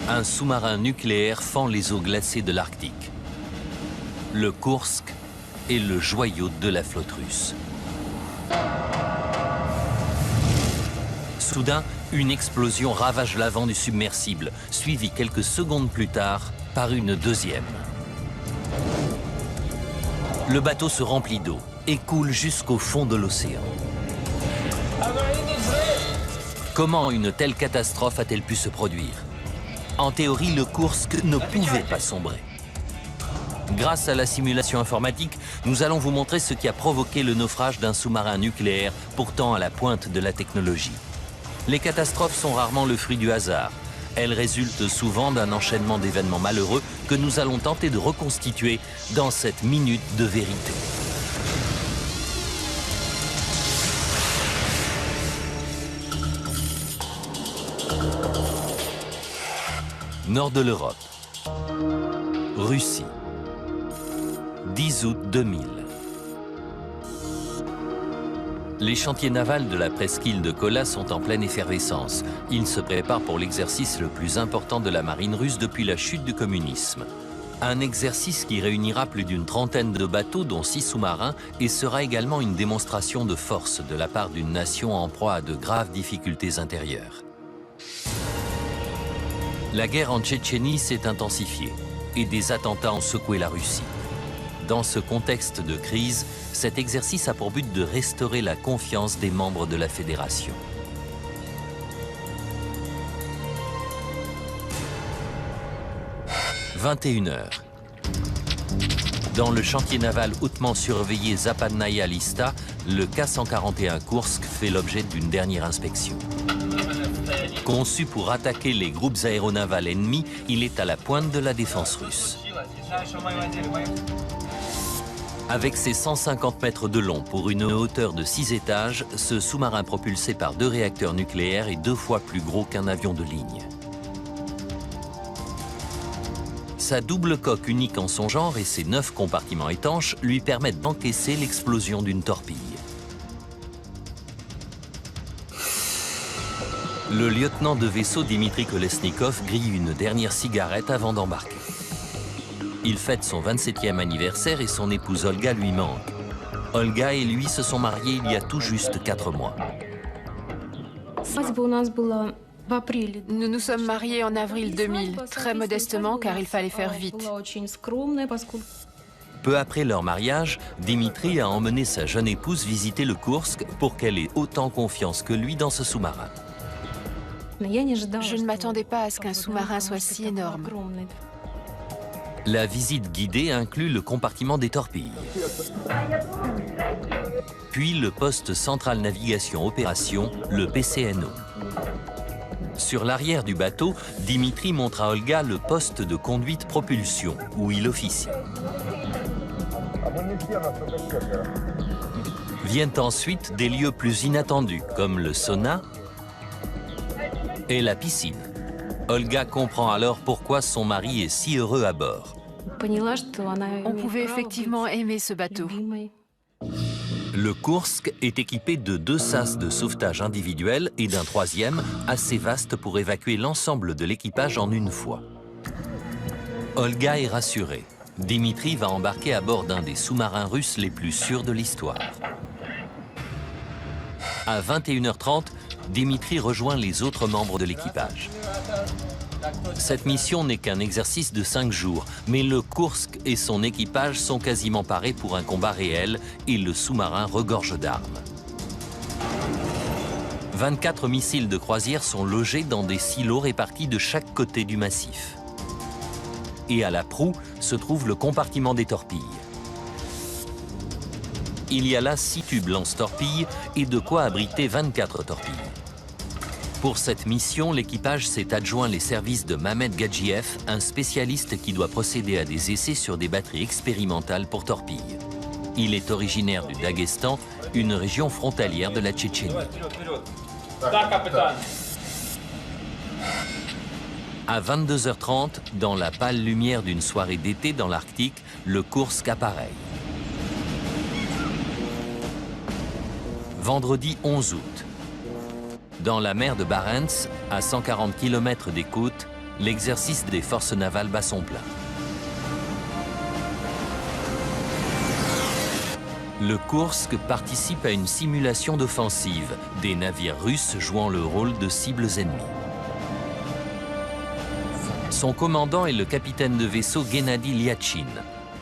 Un sous-marin nucléaire fend les eaux glacées de l'Arctique. Le Kursk est le joyau de la flotte russe. Soudain, une explosion ravage l'avant du submersible, suivie quelques secondes plus tard par une deuxième. Le bateau se remplit d'eau et coule jusqu'au fond de l'océan. Comment une telle catastrophe a-t-elle pu se produire? En théorie, le Kursk ne pouvait pas sombrer. Grâce à la simulation informatique, nous allons vous montrer ce qui a provoqué le naufrage d'un sous-marin nucléaire, pourtant à la pointe de la technologie. Les catastrophes sont rarement le fruit du hasard. Elles résultent souvent d'un enchaînement d'événements malheureux que nous allons tenter de reconstituer dans cette minute de vérité. Nord de l'Europe. Russie. 10 août 2000. Les chantiers navals de la presqu'île de Kola sont en pleine effervescence. Ils se préparent pour l'exercice le plus important de la marine russe depuis la chute du communisme. Un exercice qui réunira plus d'une trentaine de bateaux, dont 6 sous-marins, et sera également une démonstration de force de la part d'une nation en proie à de graves difficultés intérieures. La guerre en Tchétchénie s'est intensifiée et des attentats ont secoué la Russie. Dans ce contexte de crise, cet exercice a pour but de restaurer la confiance des membres de la fédération. « 21h. Dans le chantier naval hautement surveillé Zapadnaya Lista, le K-141 Kursk fait l'objet d'une dernière inspection. Conçu pour attaquer les groupes aéronavals ennemis, il est à la pointe de la défense russe. Avec ses 150 mètres de long pour une hauteur de 6 étages, ce sous-marin propulsé par 2 réacteurs nucléaires est 2 fois plus gros qu'un avion de ligne. Sa double coque unique en son genre et ses 9 compartiments étanches lui permettent d'encaisser l'explosion d'une torpille. Le lieutenant de vaisseau Dimitri Kolesnikov grille une dernière cigarette avant d'embarquer. Il fête son 27e anniversaire et son épouse Olga lui manque. Olga et lui se sont mariés il y a tout juste 4 mois. Nous nous sommes mariés en avril 2000, très modestement car il fallait faire vite. Peu après leur mariage, Dimitri a emmené sa jeune épouse visiter le Kursk pour qu'elle ait autant confiance que lui dans ce sous-marin. Je ne m'attendais pas à ce qu'un sous-marin soit si énorme. La visite guidée inclut le compartiment des torpilles. Puis le poste central navigation opération, le PCNO. Sur l'arrière du bateau, Dimitri montre à Olga le poste de conduite propulsion, où il officie. Viennent ensuite des lieux plus inattendus, comme le sauna et la piscine. Olga comprend alors pourquoi son mari est si heureux à bord. On pouvait effectivement aimer ce bateau. Le Kursk est équipé de 2 sas de sauvetage individuels et d'un 3e, assez vaste pour évacuer l'ensemble de l'équipage en une fois. Olga est rassurée. Dimitri va embarquer à bord d'un des sous-marins russes les plus sûrs de l'histoire. À 21h30, Dimitri rejoint les autres membres de l'équipage. Cette mission n'est qu'un exercice de 5 jours, mais le Kursk et son équipage sont quasiment parés pour un combat réel et le sous-marin regorge d'armes. 24 missiles de croisière sont logés dans des silos répartis de chaque côté du massif. Et à la proue se trouve le compartiment des torpilles. Il y a là 6 tubes lance-torpilles et de quoi abriter 24 torpilles. Pour cette mission, l'équipage s'est adjoint les services de Mamed Gadjiev, un spécialiste qui doit procéder à des essais sur des batteries expérimentales pour torpilles. Il est originaire du Daghestan, une région frontalière de la Tchétchénie. À 22h30, dans la pâle lumière d'une soirée d'été dans l'Arctique, le Kursk appareille. Vendredi 11 août. Dans la mer de Barents, à 140 km des côtes, L'exercice des forces navales bat son plein. Le Koursk participe à une simulation d'offensive, des navires russes jouant le rôle de cibles ennemies. Son commandant est le capitaine de vaisseau Gennady Lyachin,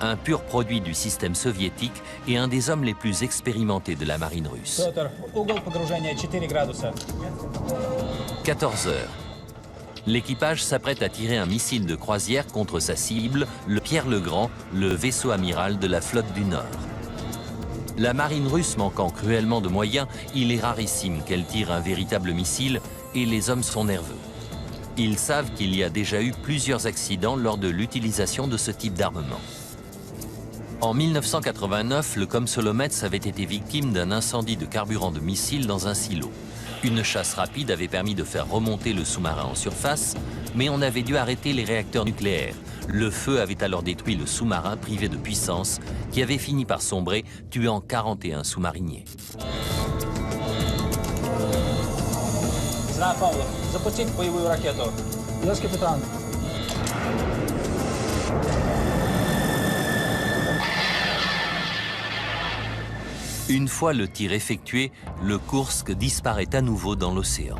un pur produit du système soviétique et un des hommes les plus expérimentés de la marine russe. 14 heures. L'équipage s'apprête à tirer un missile de croisière contre sa cible, le Pierre le Grand, le vaisseau amiral de la flotte du Nord. La marine russe manquant cruellement de moyens, il est rarissime qu'elle tire un véritable missile et les hommes sont nerveux. Ils savent qu'il y a déjà eu plusieurs accidents lors de l'utilisation de ce type d'armement. En 1989, le Komsomolets avait été victime d'un incendie de carburant de missile dans un silo. Une chasse rapide avait permis de faire remonter le sous-marin en surface, mais on avait dû arrêter les réacteurs nucléaires. Le feu avait alors détruit le sous-marin privé de puissance, qui avait fini par sombrer, tuant 41 sous-mariniers. Une fois le tir effectué, le Koursk disparaît à nouveau dans l'océan.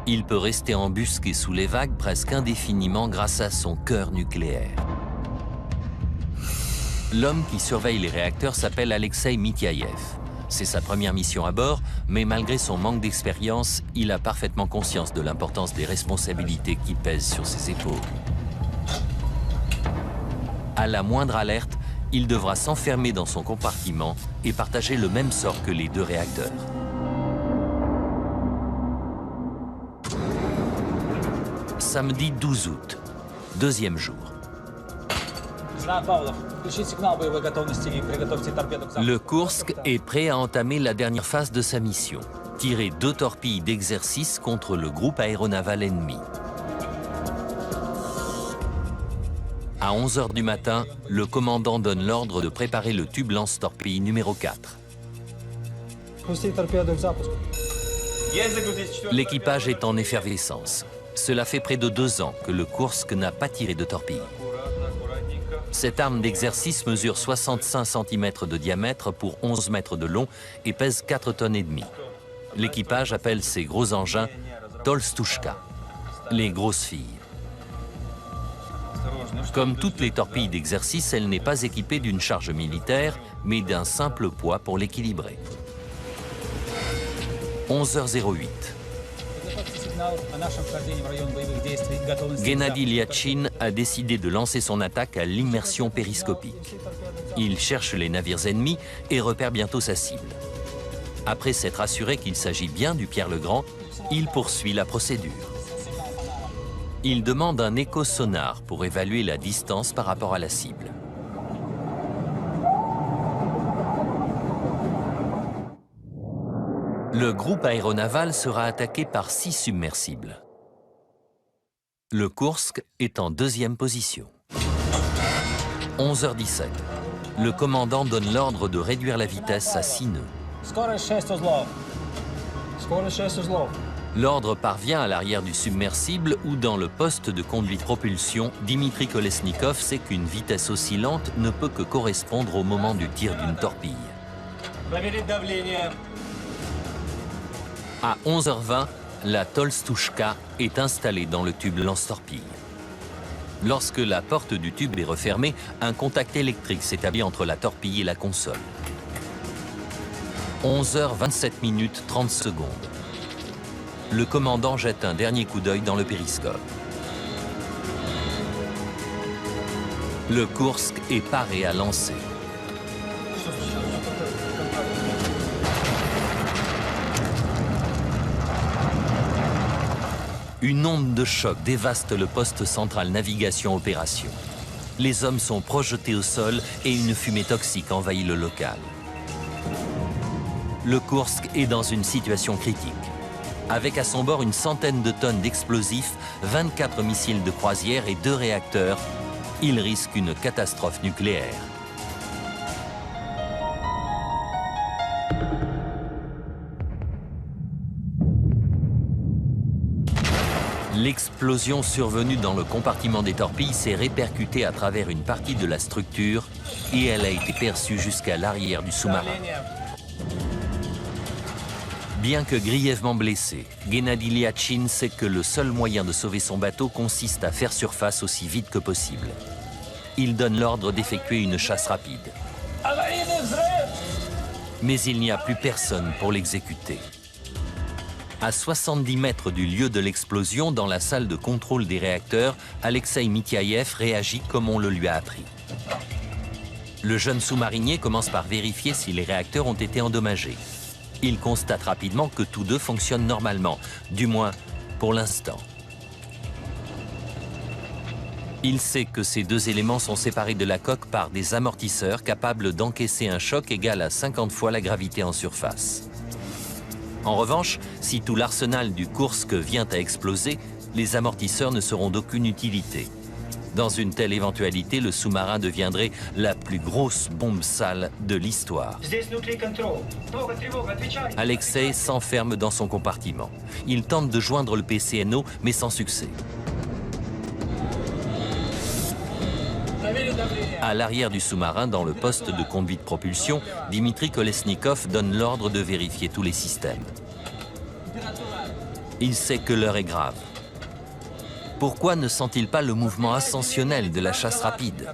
Il peut rester embusqué sous les vagues presque indéfiniment grâce à son cœur nucléaire. L'homme qui surveille les réacteurs s'appelle Alexei Mityayev. C'est sa première mission à bord, mais malgré son manque d'expérience, il a parfaitement conscience de l'importance des responsabilités qui pèsent sur ses épaules. À la moindre alerte, il devra s'enfermer dans son compartiment et partager le même sort que les deux réacteurs. Samedi 12 août, deuxième jour. Le Koursk est prêt à entamer la dernière phase de sa mission, tirer 2 torpilles d'exercice contre le groupe aéronaval ennemi. À 11 h du matin, le commandant donne l'ordre de préparer le tube lance-torpille numéro 4. L'équipage est en effervescence. Cela fait près de 2 ans que le Koursk n'a pas tiré de torpille. Cette arme d'exercice mesure 65 cm de diamètre pour 11 mètres de long et pèse 4,5 tonnes. L'équipage appelle ces gros engins Tolstushka, les grosses filles. Comme toutes les torpilles d'exercice, elle n'est pas équipée d'une charge militaire, mais d'un simple poids pour l'équilibrer. 11h08. Gennady Lyachin a décidé de lancer son attaque à l'immersion périscopique. Il cherche les navires ennemis et repère bientôt sa cible. Après s'être assuré qu'il s'agit bien du Pierre le Grand, il poursuit la procédure. Il demande un écho-sonar pour évaluer la distance par rapport à la cible. Le groupe aéronaval sera attaqué par 6 submersibles. Le Koursk est en deuxième position. 11h17. Le commandant donne l'ordre de réduire la vitesse à 6 nœuds. L'ordre parvient à l'arrière du submersible où, dans le poste de conduite-propulsion, Dimitri Kolesnikov sait qu'une vitesse oscillante ne peut que correspondre au moment du tir d'une torpille. À 11h20, la Tolstushka est installée dans le tube lance-torpille. Lorsque la porte du tube est refermée, un contact électrique s'établit entre la torpille et la console. 11h27 30 secondes. Le commandant jette un dernier coup d'œil dans le périscope. Le Koursk est paré à lancer. Une onde de choc dévaste le poste central navigation-opération. Les hommes sont projetés au sol et une fumée toxique envahit le local. Le Koursk est dans une situation critique. Avec à son bord une centaine de tonnes d'explosifs, 24 missiles de croisière et 2 réacteurs, il risque une catastrophe nucléaire. L'explosion survenue dans le compartiment des torpilles s'est répercutée à travers une partie de la structure et elle a été perçue jusqu'à l'arrière du sous-marin. Bien que grièvement blessé, Gennady Lyachin sait que le seul moyen de sauver son bateau consiste à faire surface aussi vite que possible. Il donne l'ordre d'effectuer une chasse rapide. Mais il n'y a plus personne pour l'exécuter. À 70 mètres du lieu de l'explosion, dans la salle de contrôle des réacteurs, Alexei Mitiaïev réagit comme on le lui a appris. Le jeune sous-marinier commence par vérifier si les réacteurs ont été endommagés. Il constate rapidement que tous deux fonctionnent normalement, du moins pour l'instant. Il sait que ces deux éléments sont séparés de la coque par des amortisseurs capables d'encaisser un choc égal à 50 fois la gravité en surface. En revanche, si tout l'arsenal du Kursk vient à exploser, les amortisseurs ne seront d'aucune utilité. Dans une telle éventualité, le sous-marin deviendrait la plus grosse bombe sale de l'histoire. Alexei s'enferme dans son compartiment. Il tente de joindre le PCNO, mais sans succès. À l'arrière du sous-marin, dans le poste de conduite de propulsion, Dimitri Kolesnikov donne l'ordre de vérifier tous les systèmes. Il sait que l'heure est grave. Pourquoi ne sent-il pas le mouvement ascensionnel de la chasse rapide?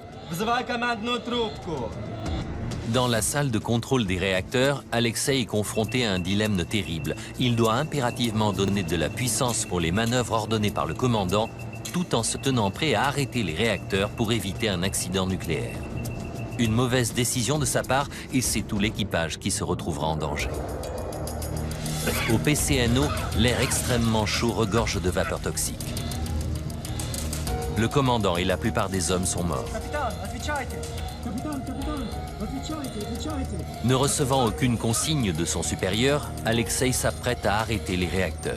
Dans la salle de contrôle des réacteurs, Alexei est confronté à un dilemme terrible. Il doit impérativement donner de la puissance pour les manœuvres ordonnées par le commandant, tout en se tenant prêt à arrêter les réacteurs pour éviter un accident nucléaire. Une mauvaise décision de sa part et c'est tout l'équipage qui se retrouvera en danger. Au PCNO, l'air extrêmement chaud regorge de vapeur toxique. Le commandant et la plupart des hommes sont morts. Ne recevant aucune consigne de son supérieur, Alexei s'apprête à arrêter les réacteurs.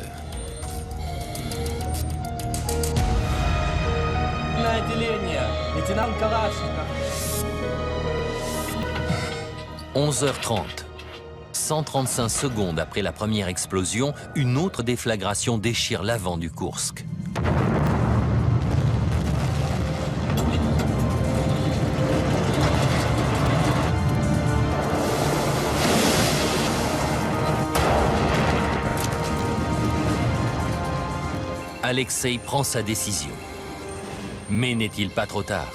11h30. 135 secondes après la première explosion, une autre déflagration déchire l'avant du Kursk. Alexei prend sa décision. Mais n'est-il pas trop tard?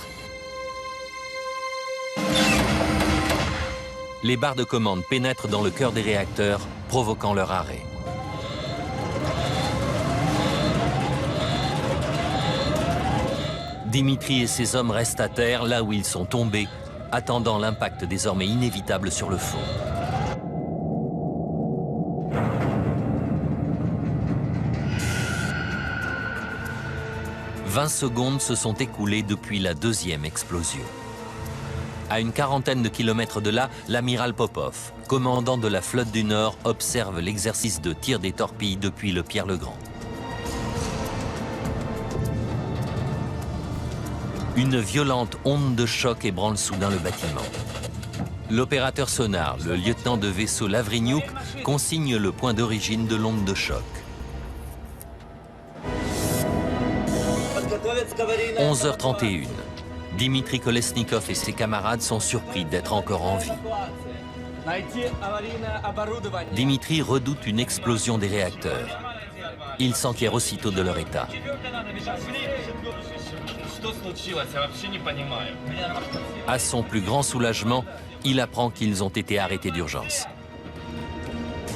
Les barres de commande pénètrent dans le cœur des réacteurs, provoquant leur arrêt. Dimitri et ses hommes restent à terre, là où ils sont tombés, attendant l'impact désormais inévitable sur le fond. « 20 secondes se sont écoulées depuis la deuxième explosion. À une quarantaine de kilomètres de là, l'amiral Popov, commandant de la flotte du Nord, observe l'exercice de tir des torpilles depuis le Pierre-le-Grand. Une violente onde de choc ébranle soudain le bâtiment. L'opérateur sonar, le lieutenant de vaisseau Lavrigniouk, consigne le point d'origine de l'onde de choc. 11h31. Dimitri Kolesnikov et ses camarades sont surpris d'être encore en vie. Dimitri redoute une explosion des réacteurs. Il s'enquiert aussitôt de leur état. À son plus grand soulagement, il apprend qu'ils ont été arrêtés d'urgence.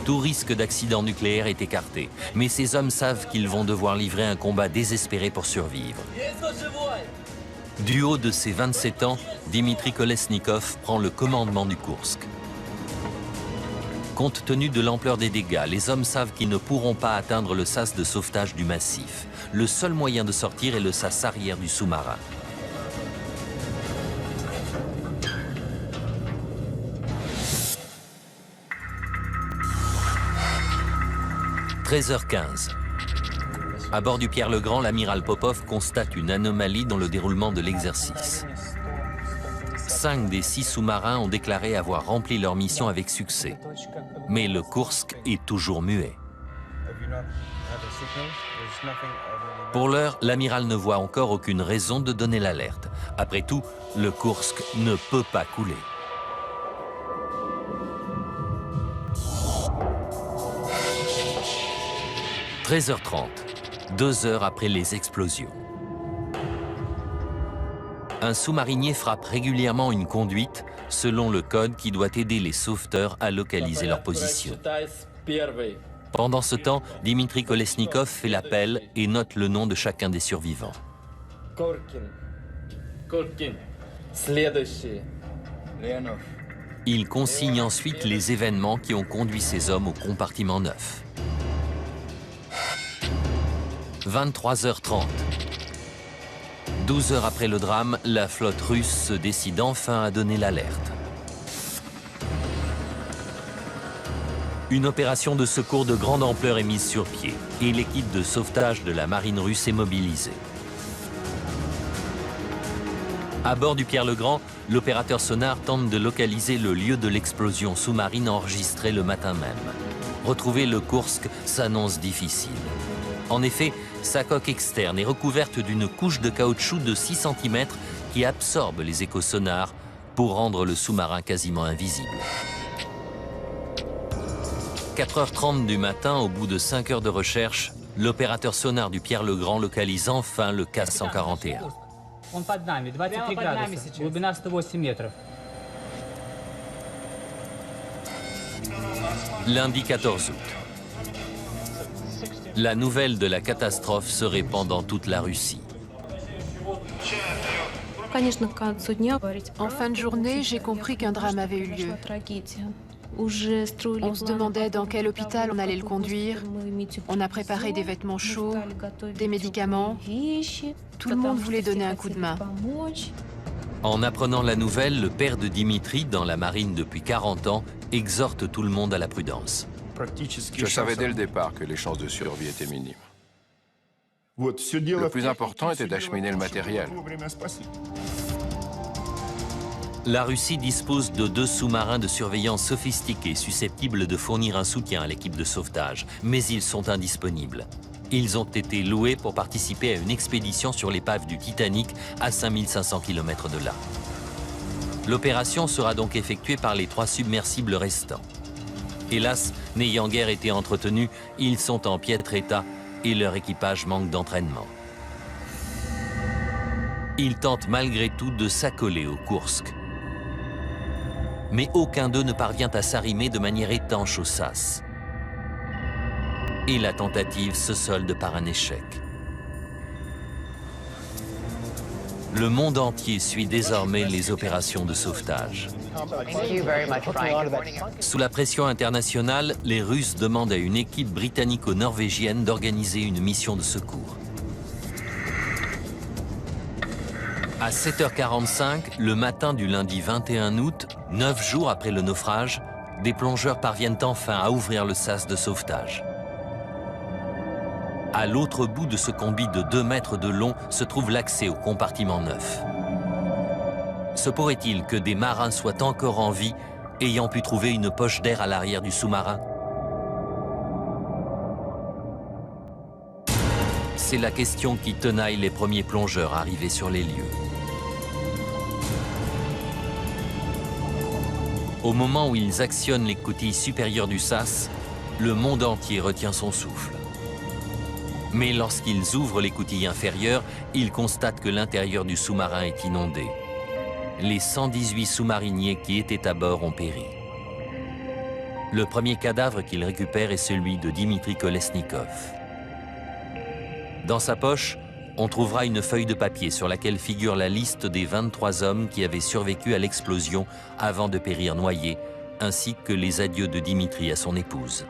Tout risque d'accident nucléaire est écarté, mais ces hommes savent qu'ils vont devoir livrer un combat désespéré pour survivre. Du haut de ses 27 ans, Dimitri Kolesnikov prend le commandement du Kursk. Compte tenu de l'ampleur des dégâts, les hommes savent qu'ils ne pourront pas atteindre le sas de sauvetage du massif. Le seul moyen de sortir est le sas arrière du sous-marin. « 13h15. À bord du Pierre-le-Grand, l'amiral Popov constate une anomalie dans le déroulement de l'exercice. 5 des 6 sous-marins ont déclaré avoir rempli leur mission avec succès. Mais le Kursk est toujours muet. Pour l'heure, l'amiral ne voit encore aucune raison de donner l'alerte. Après tout, le Kursk ne peut pas couler. « 13h30, 2 heures après les explosions. Un sous-marinier frappe régulièrement une conduite selon le code qui doit aider les sauveteurs à localiser leur position. Pendant ce temps, Dimitri Kolesnikov fait l'appel et note le nom de chacun des survivants. Il consigne ensuite les événements qui ont conduit ces hommes au compartiment 9. 23h30. 12 heures après le drame, la flotte russe se décide enfin à donner l'alerte. Une opération de secours de grande ampleur est mise sur pied et l'équipe de sauvetage de la marine russe est mobilisée. À bord du Pierre-le-Grand, l'opérateur sonar tente de localiser le lieu de l'explosion sous-marine enregistrée le matin même. Retrouver le Kursk s'annonce difficile. En effet, sa coque externe est recouverte d'une couche de caoutchouc de 6 cm qui absorbe les échos sonars pour rendre le sous-marin quasiment invisible. 4h30 du matin, au bout de 5 heures de recherche, l'opérateur sonar du Pierre-le-Grand localise enfin le K-141. Lundi 14 août. La nouvelle de la catastrophe se répand dans toute la Russie. En fin de journée, j'ai compris qu'un drame avait eu lieu. On se demandait dans quel hôpital on allait le conduire. On a préparé des vêtements chauds, des médicaments. Tout le monde voulait donner un coup de main. En apprenant la nouvelle, le père de Dimitri, dans la marine depuis 40 ans, exhorte tout le monde à la prudence. Je savais dès le départ que les chances de survie étaient minimes. Le plus important était d'acheminer le matériel. La Russie dispose de 2 sous-marins de surveillance sophistiqués susceptibles de fournir un soutien à l'équipe de sauvetage, mais ils sont indisponibles. Ils ont été loués pour participer à une expédition sur l'épave du Titanic à 5500 km de là. L'opération sera donc effectuée par les 3 submersibles restants. Hélas, n'ayant guère été entretenus, ils sont en piètre état et leur équipage manque d'entraînement. Ils tentent malgré tout de s'accoler au Kursk. Mais aucun d'eux ne parvient à s'arrimer de manière étanche au sas. Et la tentative se solde par un échec. Le monde entier suit désormais les opérations de sauvetage. Sous la pression internationale, les Russes demandent à une équipe britannico-norvégienne d'organiser une mission de secours. À 7h45, le matin du lundi 21 août, 9 jours après le naufrage, des plongeurs parviennent enfin à ouvrir le sas de sauvetage. À l'autre bout de ce combi de 2 mètres de long se trouve l'accès au compartiment 9. Se pourrait-il que des marins soient encore en vie, ayant pu trouver une poche d'air à l'arrière du sous-marin? C'est la question qui tenaille les premiers plongeurs arrivés sur les lieux. Au moment où ils actionnent les coutilles supérieures du sas, le monde entier retient son souffle. Mais lorsqu'ils ouvrent les coutilles inférieures, ils constatent que l'intérieur du sous-marin est inondé. Les 118 sous-mariniers qui étaient à bord ont péri. Le premier cadavre qu'ils récupèrent est celui de Dimitri Kolesnikov. Dans sa poche, on trouvera une feuille de papier sur laquelle figure la liste des 23 hommes qui avaient survécu à l'explosion avant de périr noyés, ainsi que les adieux de Dimitri à son épouse.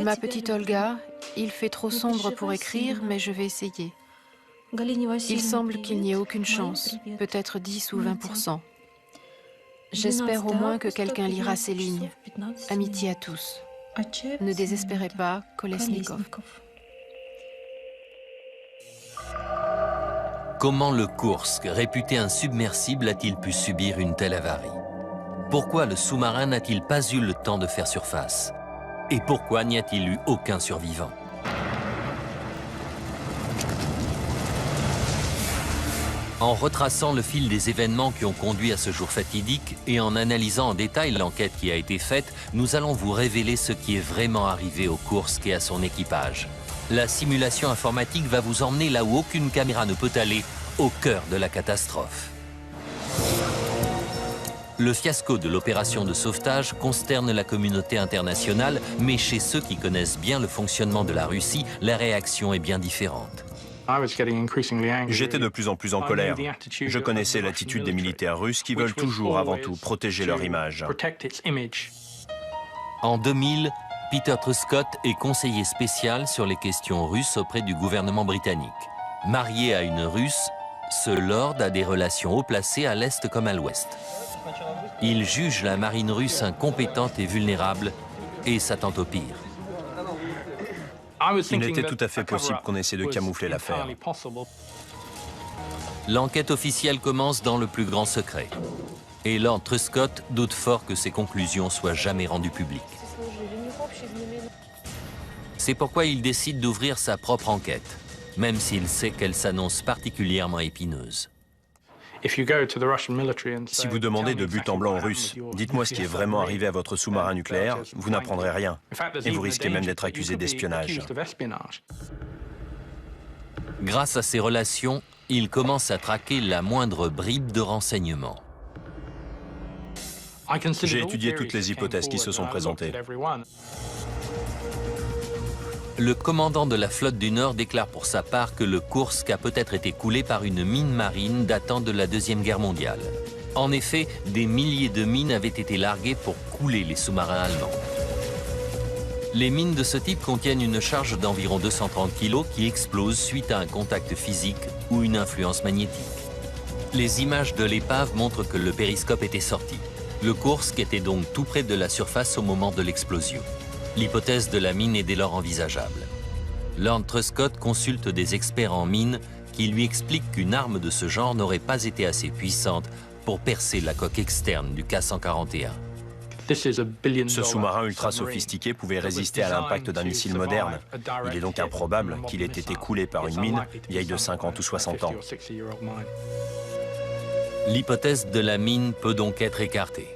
Ma petite Olga, il fait trop sombre pour écrire, mais je vais essayer. Il semble qu'il n'y ait aucune chance, peut-être 10 ou 20%. J'espère au moins que quelqu'un lira ces lignes. Amitié à tous. Ne désespérez pas, Kolesnikov. Comment le Kursk, réputé insubmersible, a-t-il pu subir une telle avarie? Pourquoi le sous-marin n'a-t-il pas eu le temps de faire surface? Et pourquoi n'y a-t-il eu aucun survivant? En retraçant le fil des événements qui ont conduit à ce jour fatidique et en analysant en détail l'enquête qui a été faite, nous allons vous révéler ce qui est vraiment arrivé au Kursk et à son équipage. La simulation informatique va vous emmener là où aucune caméra ne peut aller, au cœur de la catastrophe. Le fiasco de l'opération de sauvetage consterne la communauté internationale, mais chez ceux qui connaissent bien le fonctionnement de la Russie, la réaction est bien différente. J'étais de plus en plus en colère. Je connaissais l'attitude des militaires russes qui veulent toujours, avant tout, protéger leur image. En 2000, Peter Truscott est conseiller spécial sur les questions russes auprès du gouvernement britannique. Marié à une Russe, ce lord a des relations haut placées à l'Est comme à l'Ouest. Il juge la marine russe incompétente et vulnérable et s'attend au pire. Il était tout à fait possible qu'on essaie de camoufler l'affaire. L'enquête officielle commence dans le plus grand secret. Et Lord Truscott doute fort que ses conclusions soient jamais rendues publiques. C'est pourquoi il décide d'ouvrir sa propre enquête, même s'il sait qu'elle s'annonce particulièrement épineuse. Si vous demandez de but en blanc aux Russes, dites-moi ce qui est vraiment arrivé à votre sous-marin nucléaire, vous n'apprendrez rien. Et vous risquez même d'être accusé d'espionnage. Grâce à ses relations, il commence à traquer la moindre bribe de renseignements. J'ai étudié toutes les hypothèses qui se sont présentées. Le commandant de la flotte du Nord déclare pour sa part que le Kursk a peut-être été coulé par une mine marine datant de la Deuxième Guerre mondiale. En effet, des milliers de mines avaient été larguées pour couler les sous-marins allemands. Les mines de ce type contiennent une charge d'environ 230 kg qui explose suite à un contact physique ou une influence magnétique. Les images de l'épave montrent que le périscope était sorti. Le Kursk était donc tout près de la surface au moment de l'explosion. L'hypothèse de la mine est dès lors envisageable. Lord Truscott consulte des experts en mines qui lui expliquent qu'une arme de ce genre n'aurait pas été assez puissante pour percer la coque externe du K-141. Ce sous-marin ultra sophistiqué pouvait résister à l'impact d'un missile moderne. Il est donc improbable qu'il ait été coulé par une mine vieille de 50 ou 60 ans. L'hypothèse de la mine peut donc être écartée.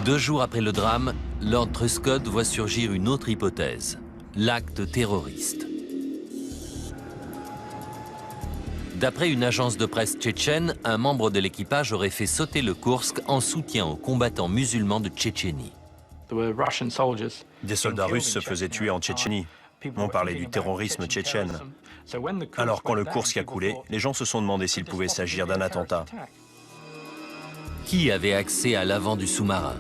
Deux jours après le drame, Lord Truscott voit surgir une autre hypothèse, l'acte terroriste. D'après une agence de presse tchétchène, un membre de l'équipage aurait fait sauter le Kursk en soutien aux combattants musulmans de Tchétchénie. Des soldats russes se faisaient tuer en Tchétchénie. On parlait du terrorisme tchétchène. Alors quand le Kursk a coulé, les gens se sont demandé s'il pouvait s'agir d'un attentat. Qui avait accès à l'avant du sous-marin?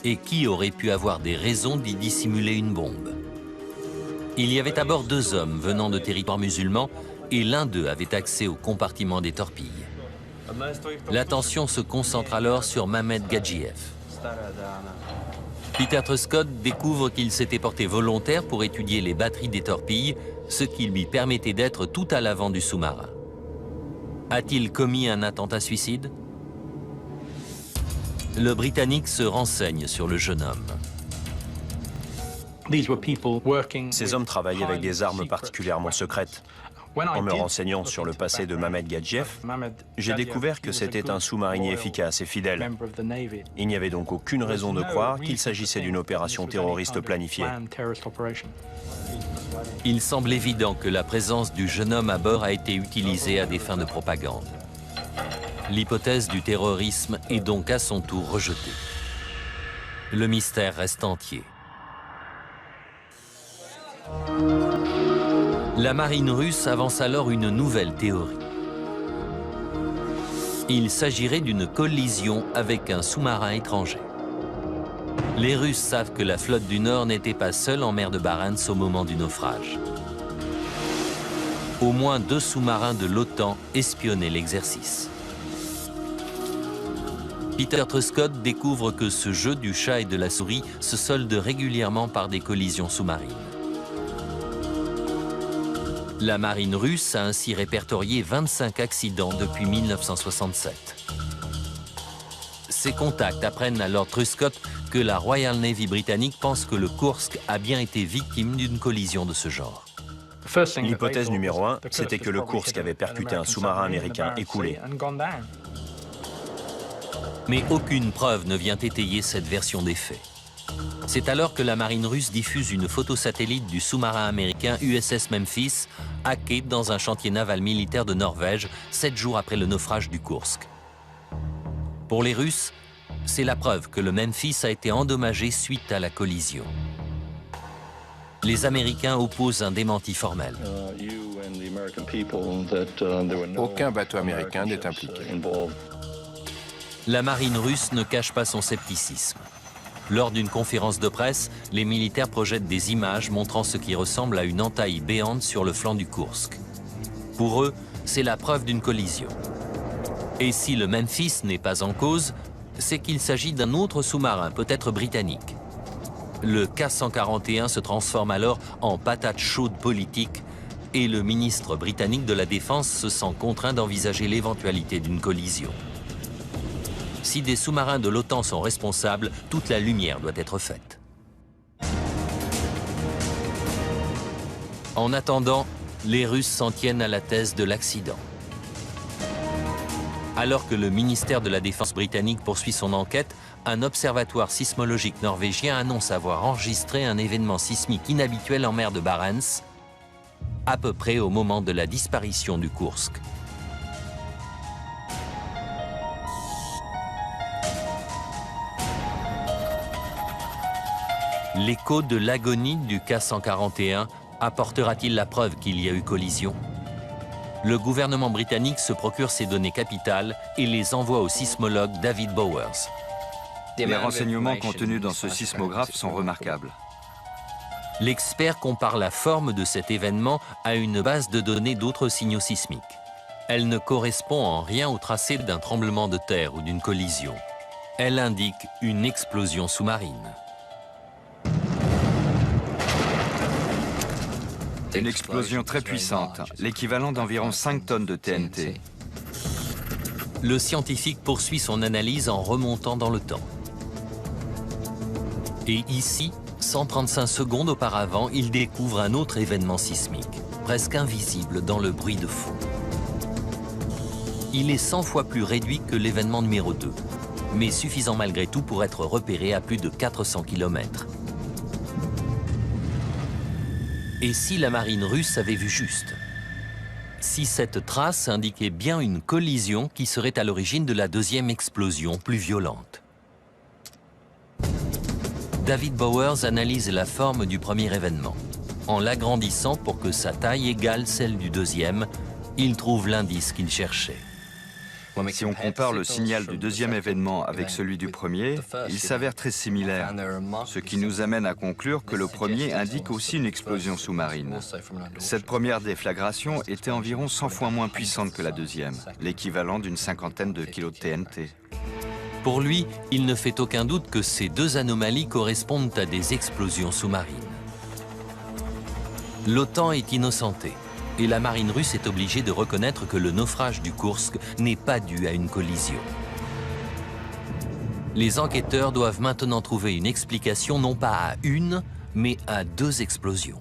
Et qui aurait pu avoir des raisons d'y dissimuler une bombe? Il y avait à bord deux hommes venant de territoires musulmans et l'un d'eux avait accès au compartiment des torpilles. L'attention se concentre alors sur Mamed Gadjiev. Peter Truscott découvre qu'il s'était porté volontaire pour étudier les batteries des torpilles, ce qui lui permettait d'être tout à l'avant du sous-marin. A-t-il commis un attentat suicide? Le Britannique se renseigne sur le jeune homme. Ces hommes travaillaient avec des armes particulièrement secrètes. En me renseignant sur le passé de Mamed Gadjiev, j'ai découvert que c'était un sous-marinier efficace et fidèle. Il n'y avait donc aucune raison de croire qu'il s'agissait d'une opération terroriste planifiée. Il semble évident que la présence du jeune homme à bord a été utilisée à des fins de propagande. L'hypothèse du terrorisme est donc à son tour rejetée. Le mystère reste entier. La marine russe avance alors une nouvelle théorie. Il s'agirait d'une collision avec un sous-marin étranger. Les Russes savent que la flotte du Nord n'était pas seule en mer de Barents au moment du naufrage. Au moins 2 sous-marins de l'OTAN espionnaient l'exercice. Peter Truscott découvre que ce jeu du chat et de la souris se solde régulièrement par des collisions sous-marines. La marine russe a ainsi répertorié 25 accidents depuis 1967. Ses contacts apprennent à Lord Truscott que la Royal Navy britannique pense que le Kursk a bien été victime d'une collision de ce genre. L'hypothèse numéro 1, c'était que le Kursk avait percuté un sous-marin américain et coulé. Mais aucune preuve ne vient étayer cette version des faits. C'est alors que la marine russe diffuse une photo satellite du sous-marin américain USS Memphis, hacké dans un chantier naval militaire de Norvège, 7 jours après le naufrage du Kursk. Pour les Russes, c'est la preuve que le Memphis a été endommagé suite à la collision. Les Américains opposent un démenti formel. Aucun bateau américain n'est impliqué. La marine russe ne cache pas son scepticisme. Lors d'une conférence de presse, les militaires projettent des images montrant ce qui ressemble à une entaille béante sur le flanc du Kursk. Pour eux, c'est la preuve d'une collision. Et si le Memphis n'est pas en cause, c'est qu'il s'agit d'un autre sous-marin, peut-être britannique. Le K-141 se transforme alors en patate chaude politique et le ministre britannique de la Défense se sent contraint d'envisager l'éventualité d'une collision. Si des sous-marins de l'OTAN sont responsables, toute la lumière doit être faite. En attendant, les Russes s'en tiennent à la thèse de l'accident. Alors que le ministère de la Défense britannique poursuit son enquête, un observatoire sismologique norvégien annonce avoir enregistré un événement sismique inhabituel en mer de Barents, à peu près au moment de la disparition du Kursk. L'écho de l'agonie du K-141 apportera-t-il la preuve qu'il y a eu collision? Le gouvernement britannique se procure ces données capitales et les envoie au sismologue David Bowers. Les renseignements contenus dans ce sismographe sont remarquables. L'expert compare la forme de cet événement à une base de données d'autres signaux sismiques. Elle ne correspond en rien au tracé d'un tremblement de terre ou d'une collision. Elle indique une explosion sous-marine. Une explosion très puissante, l'équivalent d'environ 5 tonnes de TNT. Le scientifique poursuit son analyse en remontant dans le temps. Et ici, 135 secondes auparavant, il découvre un autre événement sismique, presque invisible dans le bruit de fond. Il est 100 fois plus réduit que l'événement numéro 2, mais suffisant malgré tout pour être repéré à plus de 400 km. Et si la marine russe avait vu juste? Si cette trace indiquait bien une collision qui serait à l'origine de la deuxième explosion plus violente? David Bowers analyse la forme du premier événement. En l'agrandissant pour que sa taille égale celle du deuxième, il trouve l'indice qu'il cherchait. Si on compare le signal du deuxième événement avec celui du premier, il s'avère très similaire, ce qui nous amène à conclure que le premier indique aussi une explosion sous-marine. Cette première déflagration était environ 100 fois moins puissante que la deuxième, l'équivalent d'une 50aine de kilos de TNT. Pour lui, il ne fait aucun doute que ces deux anomalies correspondent à des explosions sous-marines. L'OTAN est innocentée. Et la marine russe est obligée de reconnaître que le naufrage du Kursk n'est pas dû à une collision. Les enquêteurs doivent maintenant trouver une explication non pas à une, mais à deux explosions.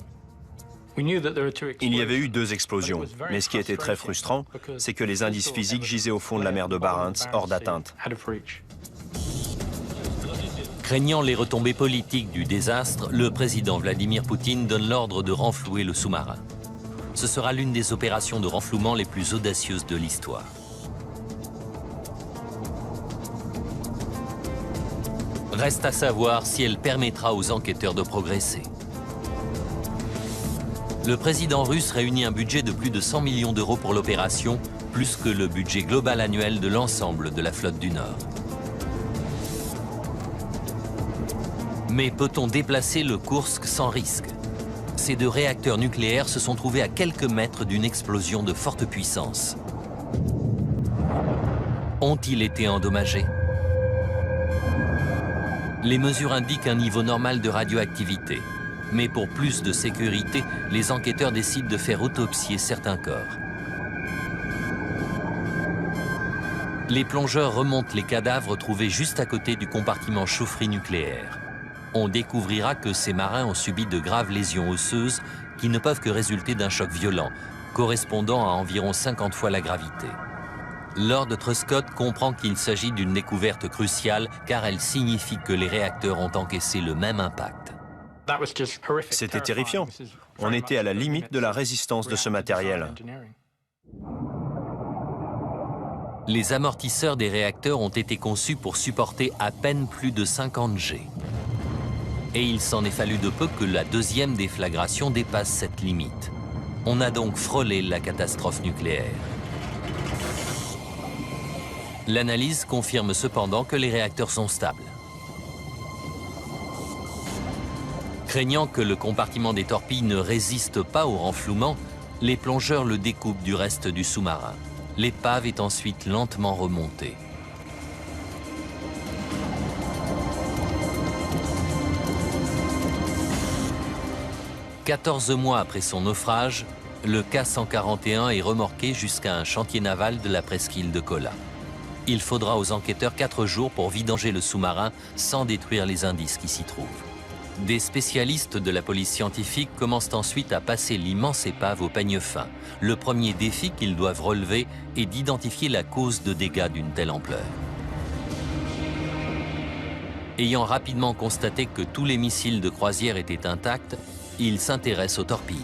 Il y avait eu 2 explosions, mais ce qui était très frustrant, c'est que les indices physiques gisaient au fond de la mer de Barents, hors d'atteinte. Craignant les retombées politiques du désastre, le président Vladimir Poutine donne l'ordre de renflouer le sous-marin. Ce sera l'une des opérations de renflouement les plus audacieuses de l'histoire. Reste à savoir si elle permettra aux enquêteurs de progresser. Le président russe réunit un budget de plus de 100 millions d'euros pour l'opération, plus que le budget global annuel de l'ensemble de la flotte du Nord. Mais peut-on déplacer le Kursk sans risque? Ces 2 réacteurs nucléaires se sont trouvés à quelques mètres d'une explosion de forte puissance. Ont-ils été endommagés? Les mesures indiquent un niveau normal de radioactivité. Mais pour plus de sécurité, les enquêteurs décident de faire autopsier certains corps. Les plongeurs remontent les cadavres trouvés juste à côté du compartiment chaufferie nucléaire. On découvrira que ces marins ont subi de graves lésions osseuses qui ne peuvent que résulter d'un choc violent, correspondant à environ 50 fois la gravité. Lord Truscott comprend qu'il s'agit d'une découverte cruciale car elle signifie que les réacteurs ont encaissé le même impact. C'était terrifiant. On était à la limite de la résistance de ce matériel. Les amortisseurs des réacteurs ont été conçus pour supporter à peine plus de 50 G. Et il s'en est fallu de peu que la deuxième déflagration dépasse cette limite. On a donc frôlé la catastrophe nucléaire. L'analyse confirme cependant que les réacteurs sont stables. Craignant que le compartiment des torpilles ne résiste pas au renflouement, les plongeurs le découpent du reste du sous-marin. L'épave est ensuite lentement remontée. « 14 mois après son naufrage, le K-141 est remorqué jusqu'à un chantier naval de la presqu'île de Kola. Il faudra aux enquêteurs 4 jours pour vidanger le sous-marin sans détruire les indices qui s'y trouvent. Des spécialistes de la police scientifique commencent ensuite à passer l'immense épave au peigne fin. Le premier défi qu'ils doivent relever est d'identifier la cause de dégâts d'une telle ampleur. Ayant rapidement constaté que tous les missiles de croisière étaient intacts, ils s'intéressent aux torpilles.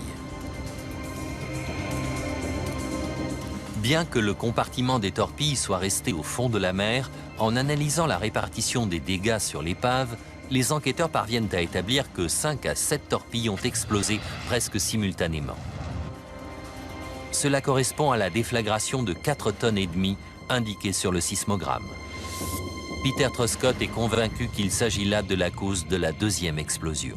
Bien que le compartiment des torpilles soit resté au fond de la mer, en analysant la répartition des dégâts sur l'épave, les enquêteurs parviennent à établir que 5 à 7 torpilles ont explosé presque simultanément. Cela correspond à la déflagration de 4,5 tonnes indiquée sur le sismogramme. Peter Truscott est convaincu qu'il s'agit là de la cause de la deuxième explosion.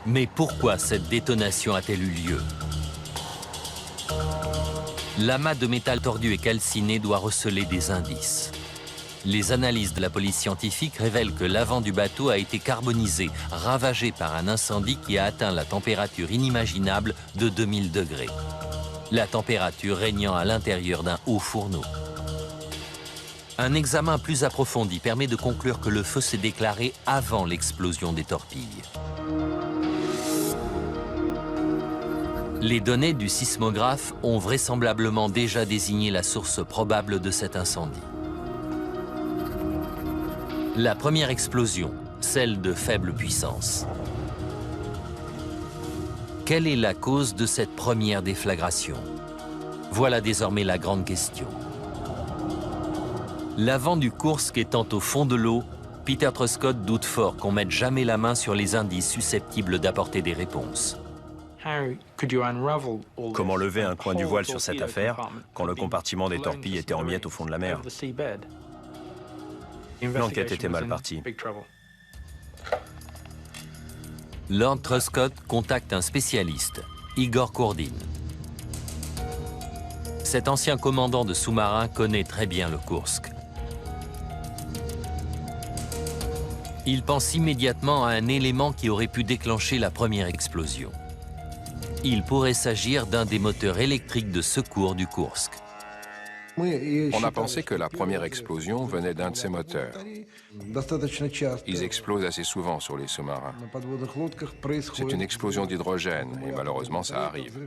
Mais pourquoi cette détonation a-t-elle eu lieu? L'amas de métal tordu et calciné doit receler des indices. Les analyses de la police scientifique révèlent que l'avant du bateau a été carbonisé, ravagé par un incendie qui a atteint la température inimaginable de 2000 degrés. La température régnant à l'intérieur d'un haut fourneau. Un examen plus approfondi permet de conclure que le feu s'est déclaré avant l'explosion des torpilles. Les données du sismographe ont vraisemblablement déjà désigné la source probable de cet incendie. La première explosion, celle de faible puissance. Quelle est la cause de cette première déflagration? Voilà désormais la grande question. L'avant du Kursk étant au fond de l'eau, Peter Truscott doute fort qu'on mette jamais la main sur les indices susceptibles d'apporter des réponses. Comment lever un coin du voile sur cette affaire quand le compartiment des torpilles était en miettes au fond de la mer? L'enquête était mal partie. Lord Truscott contacte un spécialiste, Igor Kurdin. Cet ancien commandant de sous-marin connaît très bien le Kursk. Il pense immédiatement à un élément qui aurait pu déclencher la première explosion. Il pourrait s'agir d'un des moteurs électriques de secours du Kursk. On a pensé que la première explosion venait d'un de ces moteurs. Ils explosent assez souvent sur les sous-marins. C'est une explosion d'hydrogène et malheureusement ça arrive.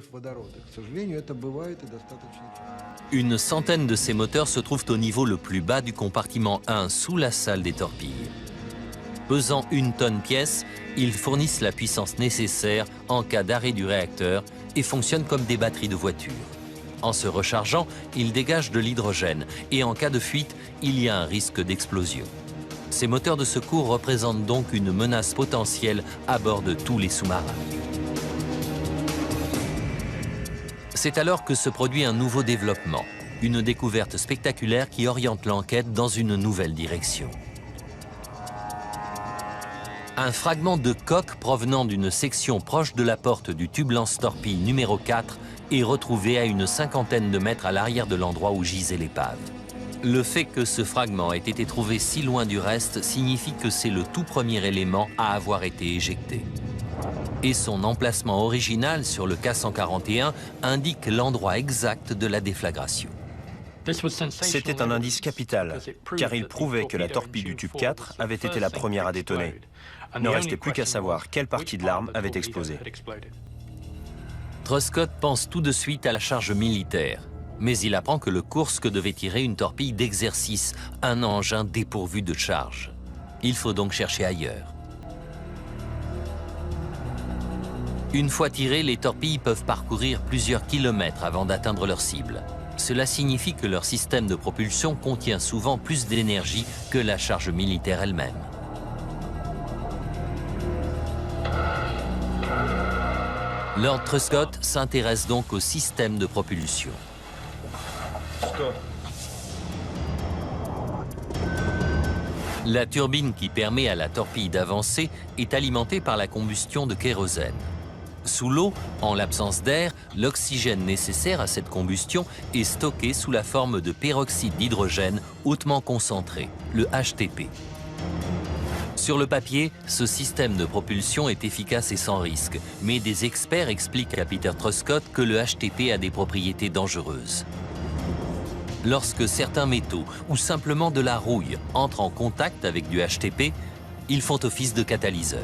Une centaine de ces moteurs se trouvent au niveau le plus bas du compartiment 1, sous la salle des torpilles. Pesant 1 tonne pièce, ils fournissent la puissance nécessaire en cas d'arrêt du réacteur et fonctionnent comme des batteries de voiture. En se rechargeant, ils dégagent de l'hydrogène et en cas de fuite, il y a un risque d'explosion. Ces moteurs de secours représentent donc une menace potentielle à bord de tous les sous-marins. C'est alors que se produit un nouveau développement, une découverte spectaculaire qui oriente l'enquête dans une nouvelle direction. Un fragment de coque provenant d'une section proche de la porte du tube lance-torpille numéro 4 est retrouvé à une 50aine de mètres à l'arrière de l'endroit où gisait l'épave. Le fait que ce fragment ait été trouvé si loin du reste signifie que c'est le tout premier élément à avoir été éjecté. Et son emplacement original sur le K-141 indique l'endroit exact de la déflagration. C'était un indice capital, car il prouvait que la torpille du tube 4 avait été la première à détonner. Il ne restait plus qu'à savoir quelle partie de l'arme avait explosé. Truscott pense tout de suite à la charge militaire, mais il apprend que le Kursk devait tirer une torpille d'exercice, un engin dépourvu de charge. Il faut donc chercher ailleurs. Une fois tirées, les torpilles peuvent parcourir plusieurs kilomètres avant d'atteindre leur cible. Cela signifie que leur système de propulsion contient souvent plus d'énergie que la charge militaire elle-même. Lord Truscott s'intéresse donc au système de propulsion. La turbine qui permet à la torpille d'avancer est alimentée par la combustion de kérosène. Sous l'eau, en l'absence d'air, l'oxygène nécessaire à cette combustion est stocké sous la forme de peroxyde d'hydrogène hautement concentré, le HTP. Sur le papier, ce système de propulsion est efficace et sans risque, mais des experts expliquent à Peter Truscott que le HTP a des propriétés dangereuses. Lorsque certains métaux ou simplement de la rouille entrent en contact avec du HTP, ils font office de catalyseur.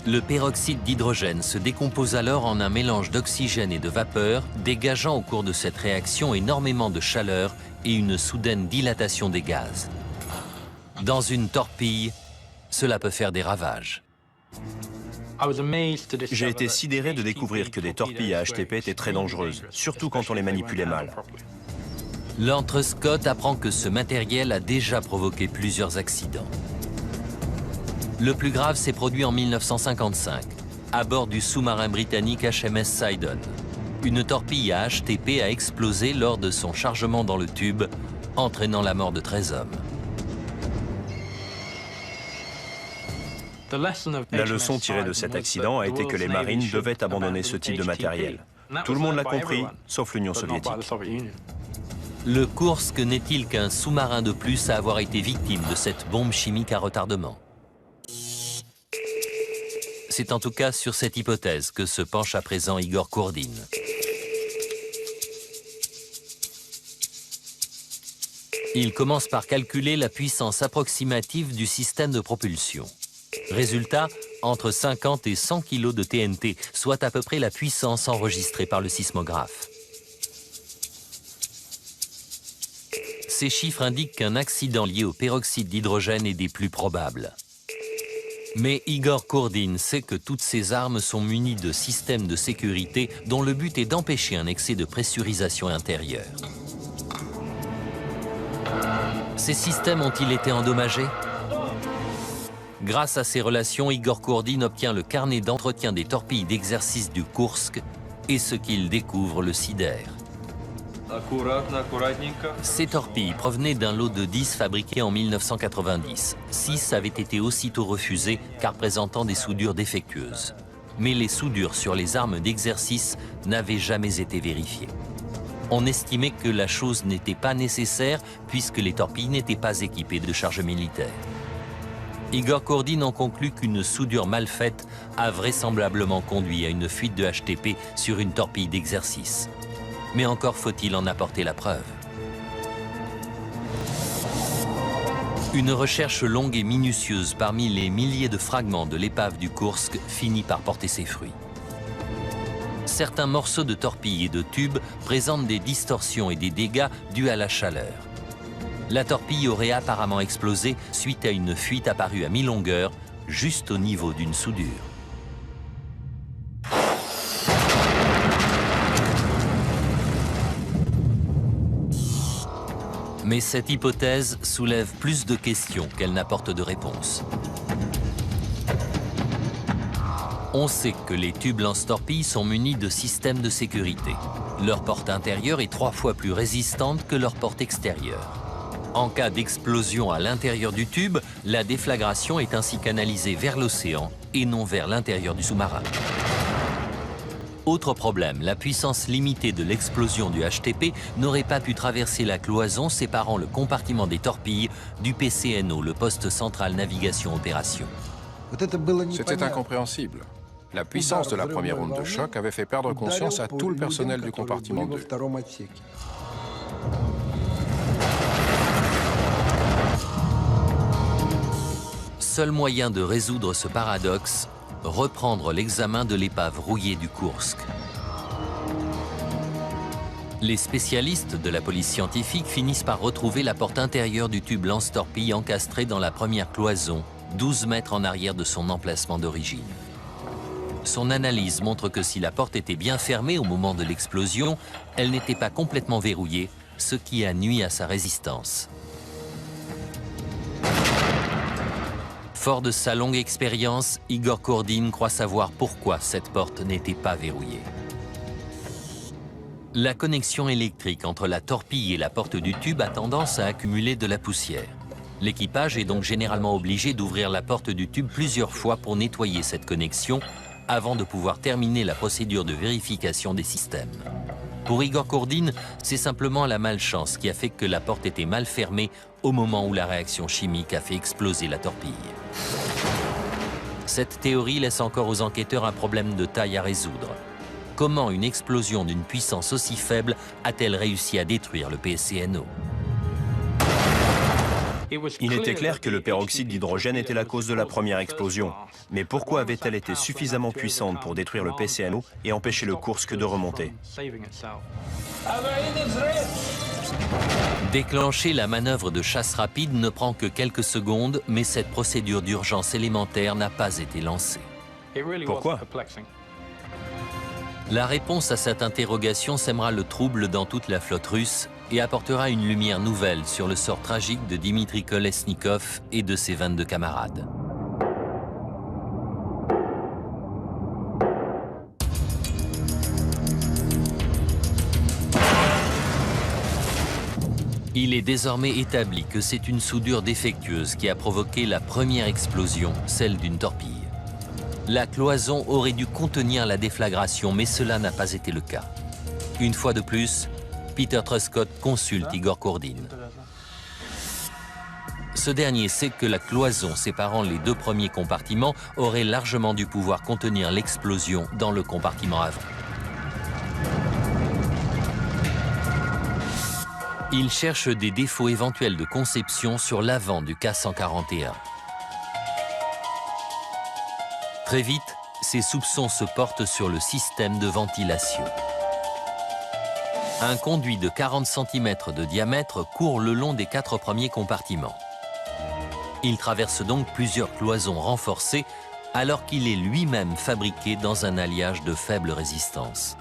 Le peroxyde d'hydrogène se décompose alors en un mélange d'oxygène et de vapeur, dégageant au cours de cette réaction énormément de chaleur et une soudaine dilatation des gaz. Dans une torpille, cela peut faire des ravages. J'ai été sidéré de découvrir que des torpilles à HTP étaient très dangereuses, surtout quand on les manipulait mal. Lord Truscott apprend que ce matériel a déjà provoqué plusieurs accidents. Le plus grave s'est produit en 1955, à bord du sous-marin britannique HMS Sidon. Une torpille à HTP a explosé lors de son chargement dans le tube, entraînant la mort de 13 hommes. La leçon tirée de cet accident a été que les marines devaient abandonner ce type de matériel. Tout le monde l'a compris, sauf l'Union soviétique. Le Kursk n'est-il qu'un sous-marin de plus à avoir été victime de cette bombe chimique à retardement? C'est en tout cas sur cette hypothèse que se penche à présent Igor Kourdin. Il commence par calculer la puissance approximative du système de propulsion. Résultat, entre 50 et 100 kg de TNT, soit à peu près la puissance enregistrée par le sismographe. Ces chiffres indiquent qu'un accident lié au peroxyde d'hydrogène est des plus probables. Mais Igor Kourdin sait que toutes ces armes sont munies de systèmes de sécurité dont le but est d'empêcher un excès de pressurisation intérieure. Ces systèmes ont-ils été endommagés? Grâce à ces relations, Igor Kourdin obtient le carnet d'entretien des torpilles d'exercice du Kursk et ce qu'il découvre le sidère. Ces torpilles provenaient d'un lot de 10 fabriqués en 1990. 6 avaient été aussitôt refusés car présentant des soudures défectueuses. Mais les soudures sur les armes d'exercice n'avaient jamais été vérifiées. On estimait que la chose n'était pas nécessaire puisque les torpilles n'étaient pas équipées de charge militaire. Igor Kourdin en conclut qu'une soudure mal faite a vraisemblablement conduit à une fuite de HTP sur une torpille d'exercice. Mais encore faut-il en apporter la preuve. Une recherche longue et minutieuse parmi les milliers de fragments de l'épave du Kursk finit par porter ses fruits. Certains morceaux de torpilles et de tubes présentent des distorsions et des dégâts dus à la chaleur. La torpille aurait apparemment explosé suite à une fuite apparue à mi-longueur, juste au niveau d'une soudure. Mais cette hypothèse soulève plus de questions qu'elle n'apporte de réponses. On sait que les tubes lance-torpilles sont munis de systèmes de sécurité. Leur porte intérieure est 3 fois plus résistante que leur porte extérieure. En cas d'explosion à l'intérieur du tube, la déflagration est ainsi canalisée vers l'océan et non vers l'intérieur du sous-marin. Autre problème, la puissance limitée de l'explosion du HTP n'aurait pas pu traverser la cloison séparant le compartiment des torpilles du PCNO, le poste central navigation opération. C'était incompréhensible. La puissance de la première onde de choc avait fait perdre conscience à tout le personnel du compartiment 2. Seul moyen de résoudre ce paradoxe, reprendre l'examen de l'épave rouillée du Kursk. Les spécialistes de la police scientifique finissent par retrouver la porte intérieure du tube lance-torpille encastré dans la première cloison, 12 mètres en arrière de son emplacement d'origine. Son analyse montre que si la porte était bien fermée au moment de l'explosion, elle n'était pas complètement verrouillée, ce qui a nui à sa résistance. Fort de sa longue expérience, Igor Kordin croit savoir pourquoi cette porte n'était pas verrouillée. La connexion électrique entre la torpille et la porte du tube a tendance à accumuler de la poussière. L'équipage est donc généralement obligé d'ouvrir la porte du tube plusieurs fois pour nettoyer cette connexion avant de pouvoir terminer la procédure de vérification des systèmes. Pour Igor Kordin, c'est simplement la malchance qui a fait que la porte était mal fermée au moment où la réaction chimique a fait exploser la torpille. Cette théorie laisse encore aux enquêteurs un problème de taille à résoudre. Comment une explosion d'une puissance aussi faible a-t-elle réussi à détruire le PCNO? Il était clair que le peroxyde d'hydrogène était la cause de la première explosion. Mais pourquoi avait-elle été suffisamment puissante pour détruire le PCNO et empêcher le Kursk de remonter? Déclencher la manœuvre de chasse rapide ne prend que quelques secondes, mais cette procédure d'urgence élémentaire n'a pas été lancée. Pourquoi? La réponse à cette interrogation sèmera le trouble dans toute la flotte russe et apportera une lumière nouvelle sur le sort tragique de Dimitri Kolesnikov et de ses 22 camarades. Il est désormais établi que c'est une soudure défectueuse qui a provoqué la première explosion, celle d'une torpille. La cloison aurait dû contenir la déflagration, mais cela n'a pas été le cas. Une fois de plus, Peter Truscott consulte Igor Kordin. Ce dernier sait que la cloison séparant les deux premiers compartiments aurait largement dû pouvoir contenir l'explosion dans le compartiment avant. Il cherche des défauts éventuels de conception sur l'avant du K-141. Très vite, ses soupçons se portent sur le système de ventilation. Un conduit de 40 cm de diamètre court le long des 4 premiers compartiments. Il traverse donc plusieurs cloisons renforcées alors qu'il est lui-même fabriqué dans un alliage de faible résistance.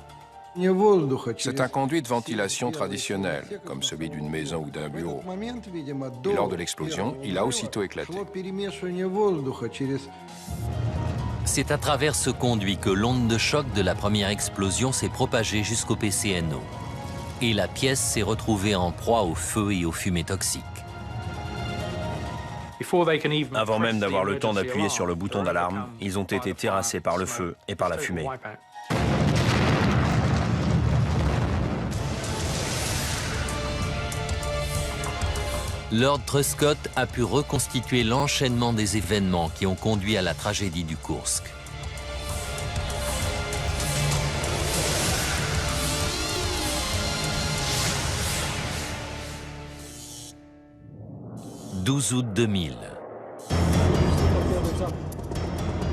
C'est un conduit de ventilation traditionnel, comme celui d'une maison ou d'un bureau. Et lors de l'explosion, il a aussitôt éclaté. C'est à travers ce conduit que l'onde de choc de la première explosion s'est propagée jusqu'au PCNO. Et la pièce s'est retrouvée en proie au feu et aux fumées toxiques. Avant même d'avoir le temps d'appuyer sur le bouton d'alarme, ils ont été terrassés par le feu et par la fumée. Lord Truscott a pu reconstituer l'enchaînement des événements qui ont conduit à la tragédie du Kursk. « 12 août 2000.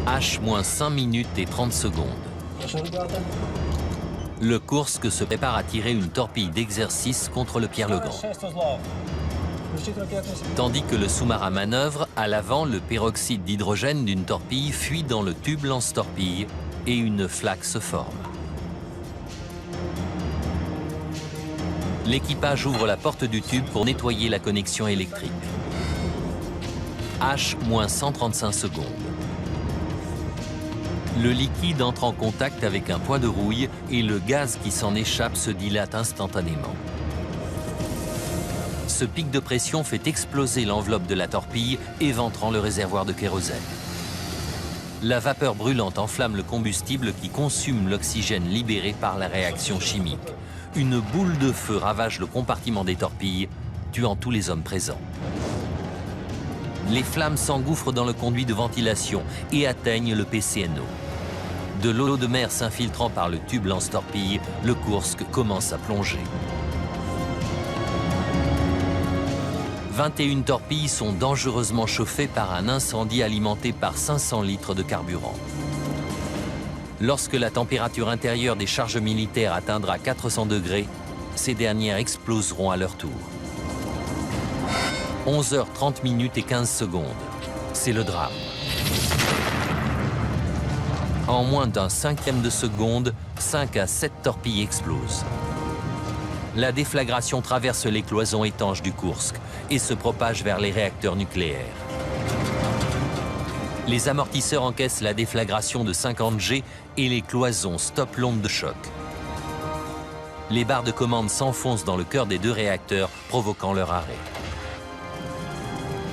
H-5 minutes et 30 secondes. Le Kursk se prépare à tirer une torpille d'exercice contre le Pierre-le-Grand. Tandis que le sous-marin manœuvre, à l'avant, le peroxyde d'hydrogène d'une torpille fuit dans le tube lance-torpille et une flaque se forme. L'équipage ouvre la porte du tube pour nettoyer la connexion électrique. H-135 secondes. Le liquide entre en contact avec un point de rouille et le gaz qui s'en échappe se dilate instantanément. Ce pic de pression fait exploser l'enveloppe de la torpille, éventrant le réservoir de kérosène. La vapeur brûlante enflamme le combustible qui consume l'oxygène libéré par la réaction chimique. Une boule de feu ravage le compartiment des torpilles, tuant tous les hommes présents. Les flammes s'engouffrent dans le conduit de ventilation et atteignent le PCNO. De l'eau de mer s'infiltrant par le tube lance-torpille, le Kursk commence à plonger. 21 torpilles sont dangereusement chauffées par un incendie alimenté par 500 litres de carburant. Lorsque la température intérieure des charges militaires atteindra 400 degrés, ces dernières exploseront à leur tour. 11h30 et 15 secondes. C'est le drame. En moins d'un cinquième de seconde, 5 à 7 torpilles explosent. La déflagration traverse les cloisons étanches du Kursk et se propage vers les réacteurs nucléaires. Les amortisseurs encaissent la déflagration de 50 G et les cloisons stoppent l'onde de choc. Les barres de commande s'enfoncent dans le cœur des deux réacteurs, provoquant leur arrêt.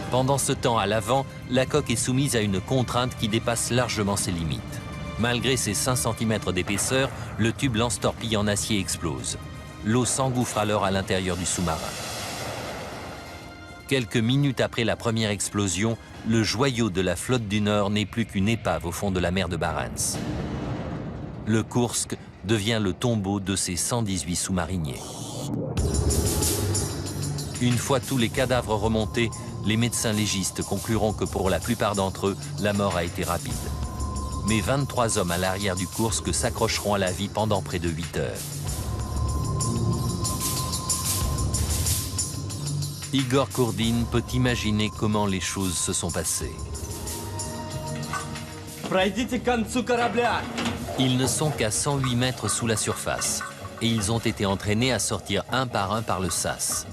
Pendant ce temps, à l'avant, la coque est soumise à une contrainte qui dépasse largement ses limites. Malgré ses 5 cm d'épaisseur, le tube lance-torpille en acier explose. L'eau s'engouffre alors à l'intérieur du sous-marin. Quelques minutes après la première explosion, le joyau de la flotte du Nord n'est plus qu'une épave au fond de la mer de Barents. Le Kursk devient le tombeau de ses 118 sous-mariniers. Une fois tous les cadavres remontés, les médecins légistes concluront que pour la plupart d'entre eux, la mort a été rapide. Mais 23 hommes à l'arrière du Kursk s'accrocheront à la vie pendant près de 8 heures. Igor Kourdin peut imaginer comment les choses se sont passées. Ils ne sont qu'à 108 mètres sous la surface et ils ont été entraînés à sortir un par un par le sas.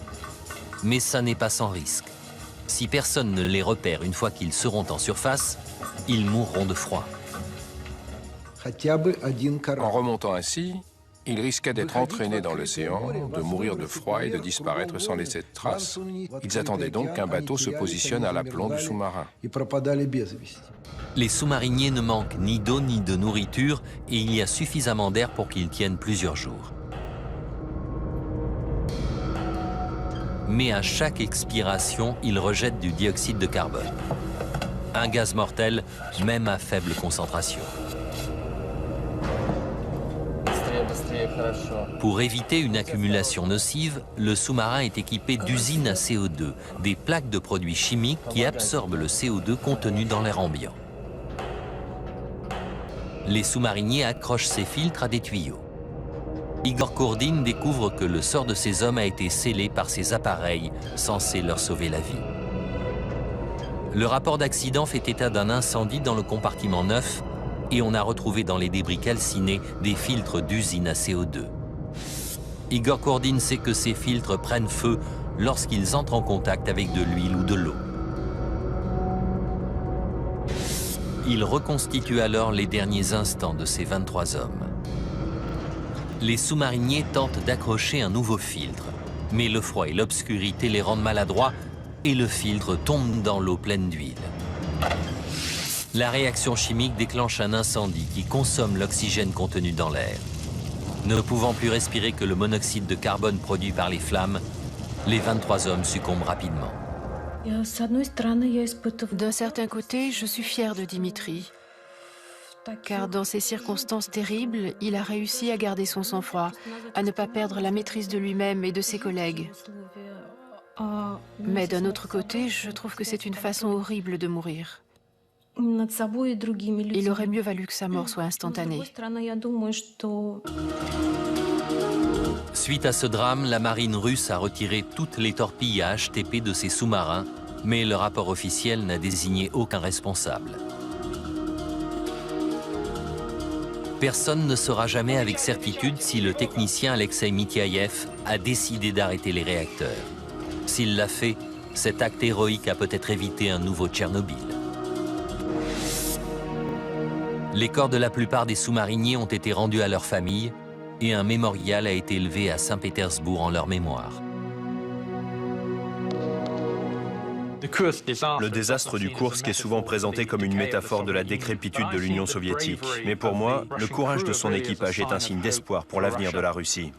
Mais ça n'est pas sans risque. Si personne ne les repère une fois qu'ils seront en surface, ils mourront de froid. En remontant ainsi, ils risquaient d'être entraînés dans l'océan, de mourir de froid et de disparaître sans laisser de traces. Ils attendaient donc qu'un bateau se positionne à l'aplomb du sous-marin. Les sous-mariniers ne manquent ni d'eau ni de nourriture et il y a suffisamment d'air pour qu'ils tiennent plusieurs jours. Mais à chaque expiration, ils rejettent du dioxyde de carbone. Un gaz mortel, même à faible concentration. Pour éviter une accumulation nocive, le sous-marin est équipé d'usines à CO2, des plaques de produits chimiques qui absorbent le CO2 contenu dans l'air ambiant. Les sous-mariniers accrochent ces filtres à des tuyaux. Igor Kourdin découvre que le sort de ces hommes a été scellé par ces appareils censés leur sauver la vie. Le rapport d'accident fait état d'un incendie dans le compartiment 9 et on a retrouvé dans les débris calcinés des filtres d'usine à CO2. Igor Kourdin sait que ces filtres prennent feu lorsqu'ils entrent en contact avec de l'huile ou de l'eau. Il reconstitue alors les derniers instants de ces 23 hommes. Les sous-mariniers tentent d'accrocher un nouveau filtre, mais le froid et l'obscurité les rendent maladroits et le filtre tombe dans l'eau pleine d'huile. La réaction chimique déclenche un incendie qui consomme l'oxygène contenu dans l'air. Ne pouvant plus respirer que le monoxyde de carbone produit par les flammes, les 23 hommes succombent rapidement. D'un certain côté, je suis fière de Dimitri, car dans ces circonstances terribles, il a réussi à garder son sang-froid, à ne pas perdre la maîtrise de lui-même et de ses collègues. Mais d'un autre côté, je trouve que c'est une façon horrible de mourir. Il aurait mieux valu que sa mort soit instantanée. Suite à ce drame, la marine russe a retiré toutes les torpilles à HTP de ses sous-marins, mais le rapport officiel n'a désigné aucun responsable. Personne ne saura jamais avec certitude si le technicien Alexei Mitiaïev a décidé d'arrêter les réacteurs. S'il l'a fait, cet acte héroïque a peut-être évité un nouveau Tchernobyl. Les corps de la plupart des sous-mariniers ont été rendus à leurs familles et un mémorial a été élevé à Saint-Pétersbourg en leur mémoire. Le désastre du Koursk est souvent présenté comme une métaphore de la décrépitude de l'Union soviétique. Mais pour moi, le courage de son équipage est un signe d'espoir pour l'avenir de la Russie.